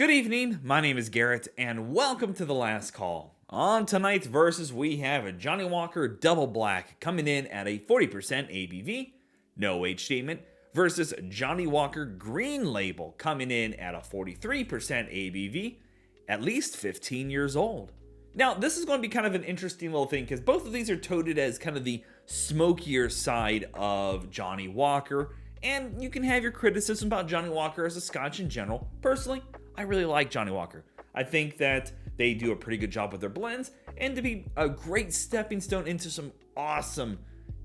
Good evening, my name is Garrett, and welcome to The Last Call. On tonight's Versus, we have a Johnnie Walker Double Black coming in at a 40% ABV, no age statement, versus Johnnie Walker Green Label coming in at a 43% ABV, at least 15 years old. Now, this is going to be kind of an interesting little thing because both of these are touted as kind of the smokier side of Johnnie Walker, and you can have your criticism about Johnnie Walker as a scotch in general. Personally, I really like Johnnie Walker. I think that they do a pretty good job with their blends, and to be a great stepping stone into some awesome,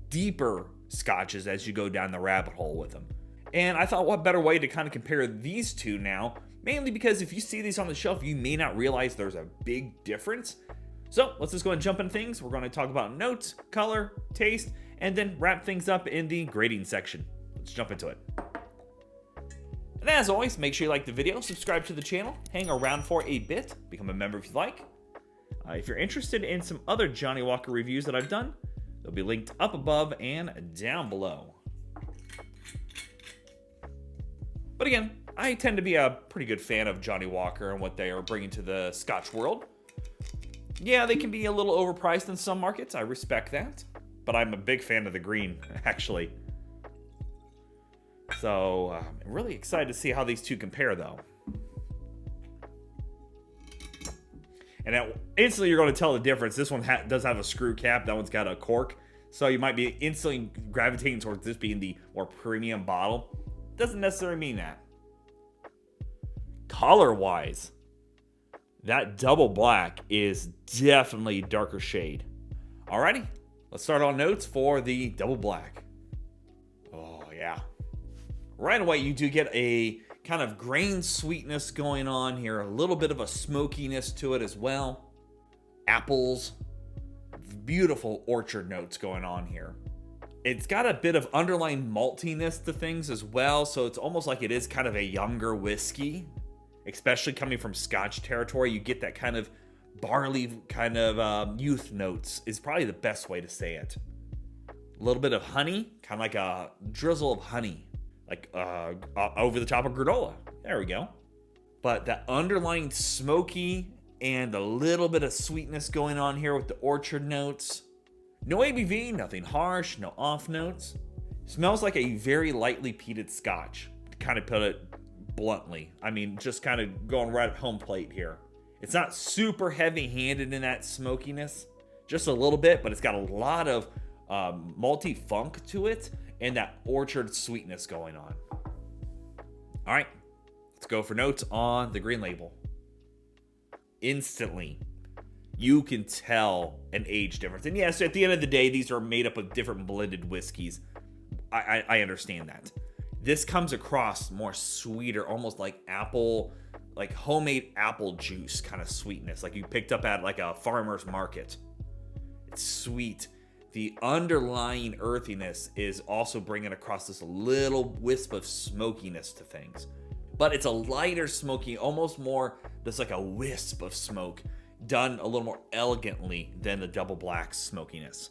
deeper scotches as you go down the rabbit hole with them. And I thought, what better way to kind of compare these two now, mainly because if you see these on the shelf, you may not realize there's a big difference. So let's just go and jump into things. We're going to talk about notes, color, taste, and then wrap things up in the grading section. Let's jump into it. And as always, make sure you like the video, subscribe to the channel, hang around for a bit, become a member if you like. If you're interested in some other Johnnie Walker reviews that I've done, they'll be linked up above and down below. But again, I tend to be a pretty good fan of Johnnie Walker and what they are bringing to the Scotch world. Yeah, they can be a little overpriced in some markets, I respect that, but I'm a big fan of the green, actually. So, I'm really excited to see how these two compare, though. And instantly you're going to tell the difference. This one does have a screw cap. That one's got a cork. So you might be instantly gravitating towards this being the more premium bottle. Doesn't necessarily mean that. Color-wise, that double black is definitely darker shade. Alrighty, let's start on notes for the double black. Oh, yeah. Right away, you do get a kind of grain sweetness going on here, a little bit of a smokiness to it as well. Apples, beautiful orchard notes going on here. It's got a bit of underlying maltiness to things as well, so it's almost like it is kind of a younger whiskey, especially coming from Scotch territory. You get that kind of barley kind of youth notes is probably the best way to say it. A little bit of honey, kind of like a drizzle of honey. Like over the top of granola. There we go. But that underlying smoky and a little bit of sweetness going on here with the orchard notes. No ABV, nothing harsh, no off notes. Smells like a very lightly peated scotch, to kind of put it bluntly. I mean, just kind of going right at home plate here. It's not super heavy-handed in that smokiness, just a little bit, but it's got a lot of malty funk to it and that orchard sweetness going on. All right, let's go for notes on the green label. Instantly, you can tell an age difference. And yes, at the end of the day, these are made up of different blended whiskeys. I understand that. This comes across more sweeter, almost like apple, like homemade apple juice kind of sweetness, like you picked up at like a farmer's market. It's sweet. The underlying earthiness is also bringing across this little wisp of smokiness to things. But it's a lighter smoky, almost more just like a wisp of smoke, done a little more elegantly than the double black smokiness.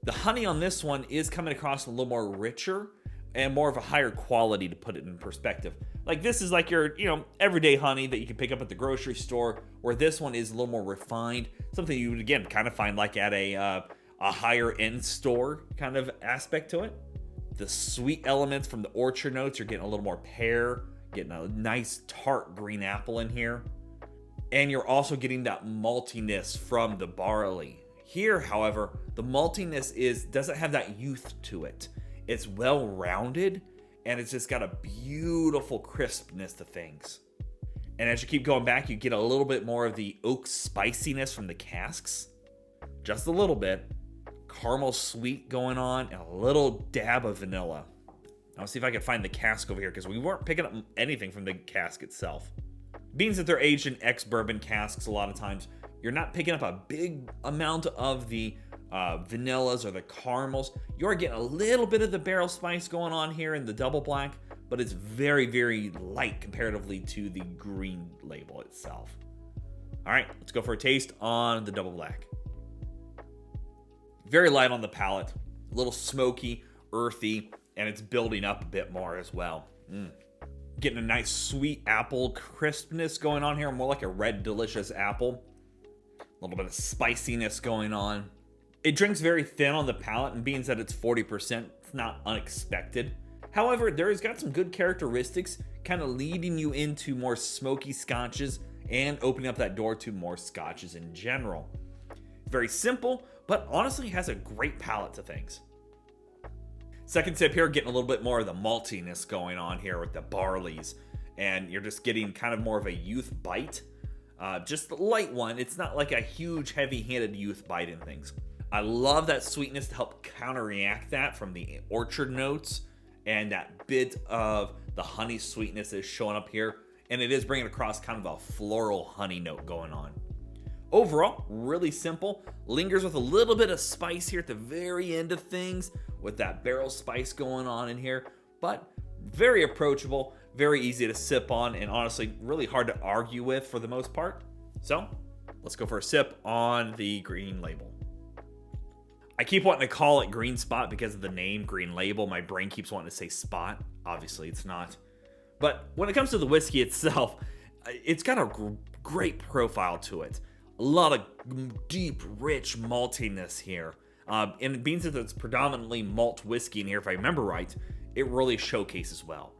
The honey on this one is coming across a little more richer and more of a higher quality, to put it in perspective. Like this is like your, everyday honey that you can pick up at the grocery store, where this one is a little more refined, something you would again kind of find like at a higher end store kind of aspect to it. The sweet elements from the orchard notes, you're getting a little more pear, getting a nice tart green apple in here. And you're also getting that maltiness from the barley. Here, however, the maltiness doesn't have that youth to it. It's well rounded and it's just got a beautiful crispness to things. And as you keep going back, you get a little bit more of the oak spiciness from the casks. Just a little bit. Caramel sweet going on, and a little dab of vanilla. I'll see if I can find the cask over here, because we weren't picking up anything from the cask itself. Being that they're aged in ex-bourbon casks a lot of times, you're not picking up a big amount of the vanillas or the caramels. You're getting a little bit of the barrel spice going on here in the double black, but it's very, very light comparatively to the green label itself. All right, let's go for a taste on the double black. Very light on the palate, a little smoky, earthy, and it's building up a bit more as well. Getting a nice sweet apple crispness going on here, more like a red delicious apple. A little bit of spiciness going on. It drinks very thin on the palate, and being that it's 40%, it's not unexpected. However, there has got some good characteristics, kind of leading you into more smoky scotches and opening up that door to more scotches in general. Very simple, but honestly has a great palate to things. Second sip here, getting a little bit more of the maltiness going on here with the barleys, and you're just getting kind of more of a youth bite. Just a light one. It's not like a huge heavy-handed youth bite in things. I love that sweetness to help counteract that from the orchard notes, and that bit of the honey sweetness is showing up here, and it is bringing across kind of a floral honey note going on. Overall, really simple. Lingers with a little bit of spice here at the very end of things, with that barrel spice going on in here, but very approachable, very easy to sip on, and honestly really hard to argue with for the most part. So let's go for a sip on the Green Label. I keep wanting to call it Green Spot because of the name Green Label. My brain keeps wanting to say Spot. Obviously it's not. But when it comes to the whiskey itself, it's got a great profile to it. A lot of deep, rich maltiness here. And being that it's predominantly malt whiskey in here, if I remember right, it really showcases well.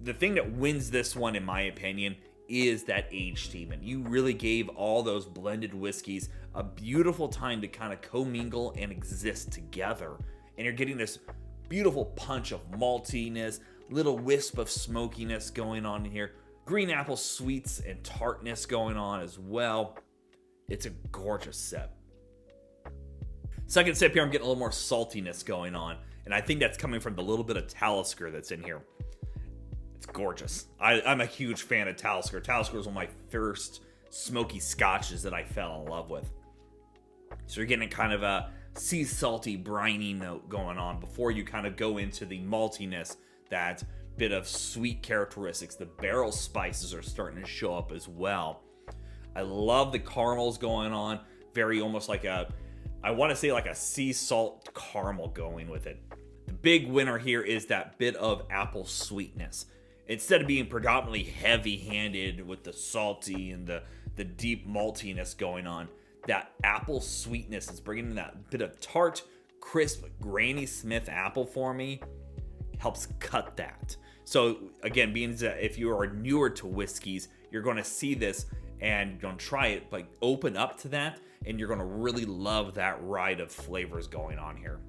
The thing that wins this one, in my opinion, is that age statement. You really gave all those blended whiskeys a beautiful time to kind of commingle and exist together. And you're getting this beautiful punch of maltiness, little wisp of smokiness going on in here. Green apple sweets and tartness going on as well. It's a gorgeous sip. Second sip here, I'm getting a little more saltiness going on, and I think that's coming from the little bit of Talisker that's in here. It's gorgeous. I'm a huge fan of Talisker. Talisker was one of my first smoky scotches that I fell in love with. So you're getting kind of a sea salty, briny note going on before you kind of go into the maltiness, that bit of sweet characteristics. The barrel spices are starting to show up as well. I love the caramels going on. Very almost like I want to say like a sea salt caramel going with it. The big winner here is that bit of apple sweetness. Instead of being predominantly heavy-handed with the salty and the deep maltiness going on, that apple sweetness is bringing in that bit of tart, crisp Granny Smith apple for me. Helps cut that. So again, being that if you are newer to whiskeys, you're going to see this and don't try it, but open up to that, and you're going to really love that ride of flavors going on here.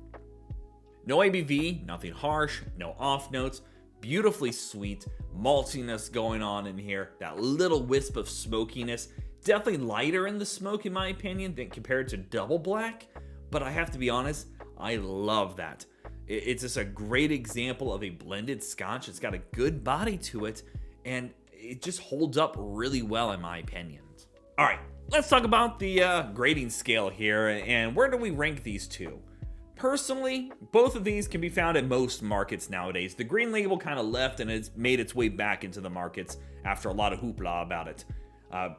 No ABV, nothing harsh, no off notes, beautifully sweet, maltiness going on in here, that little wisp of smokiness, definitely lighter in the smoke in my opinion than compared to Double Black, but I have to be honest, I love that. It's just a great example of a blended scotch. It's got a good body to it, and it just holds up really well in my opinion. All right, let's talk about the grading scale here, and where do we rank these two? Personally, both of these can be found at most markets nowadays. The Green Label kind of left and it's made its way back into the markets after a lot of hoopla about it.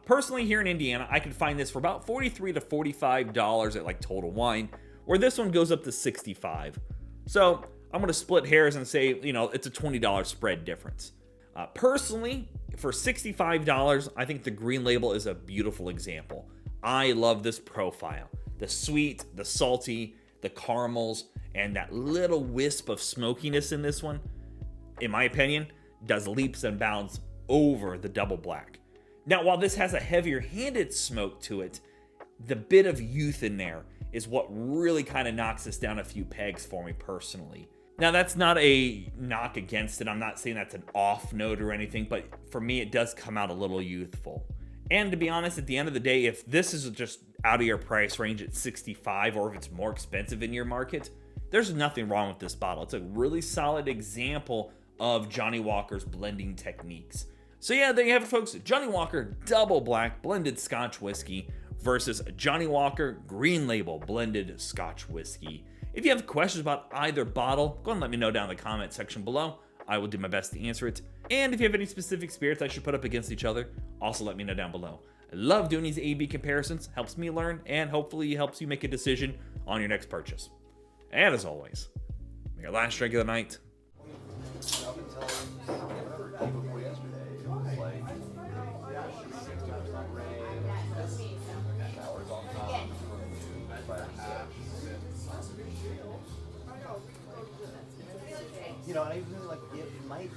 Personally, here in Indiana, I could find this for about $43 to $45 at like Total Wine, where this one goes up to $65. So I'm going to split hairs and say, it's a $20 spread difference. Personally, for $65, I think the Green Label is a beautiful example. I love this profile. The sweet, the salty, the caramels, and that little wisp of smokiness in this one, in my opinion, does leaps and bounds over the Double Black. Now, while this has a heavier handed smoke to it, the bit of youth in there is what really kind of knocks this down a few pegs for me personally. Now, that's not a knock against it. I'm not saying that's an off note or anything, but for me, it does come out a little youthful. And to be honest, at the end of the day, if this is just out of your price range at $65, or if it's more expensive in your market, there's nothing wrong with this bottle. It's a really solid example of Johnnie Walker's blending techniques. So yeah, there you have it, folks. Johnnie Walker Double Black Blended Scotch Whiskey versus Johnnie Walker Green Label Blended Scotch Whiskey. If you have questions about either bottle, go and let me know down in the comment section below. I will do my best to answer it. And if you have any specific spirits I should put up against each other, also let me know down below. I love doing these A/B comparisons. Helps me learn and hopefully helps you make a decision on your next purchase. And as always, may your last drink of the night you know, and I really like it might